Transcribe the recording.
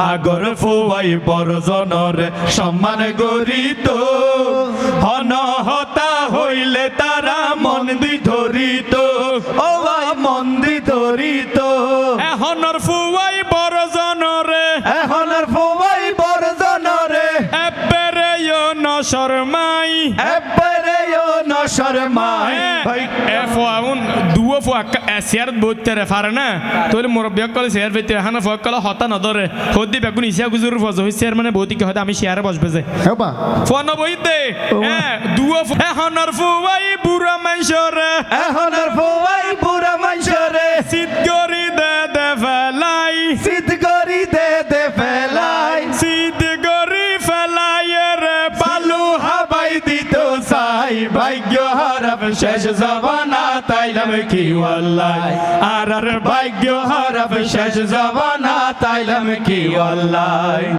আগর Fuwai বরজনর সম্মান গরিত অনহতা হইলে তারা মন দি ধরিত ও মন দি ধরিত এহনর ফুয়াই বরজনরে এখনর ফুয়াই বরজনরে এবেরে নশরমাই এবারেও নশরমাই ভাই এ ফুয়াউন দুও ফুয়া এসিয়ার বইতে রে পারে না তোলে মুরব্বী কলে শেয়ার পেতে হানা ফুয়া কলে হতা নদরে হদি বেগুন ইসিয়া গুজুর ফজ হই শেয়ার মানে বৌদিকে হয়তো আমি শেয়ারে বসবে যে হেবা ফুয়া ন বইতে দুও এহনর ফুয়াই বুড়া মাইশরে এখনর ফুয়াই বুড়া মানুষরে সিট গরি দে দে ফেলাই সিদ্ধ করি দে ফেলাই সিট গরি ফেলাই রে বালু হাবাই দিত সাই ভাগ্য হারাব শেষ জবানা তাইলাম কি ওয়াল্লাহ আর ভাগ্য হারাব শেষ জবানা তাইলাম কি ওয়াল্লাহ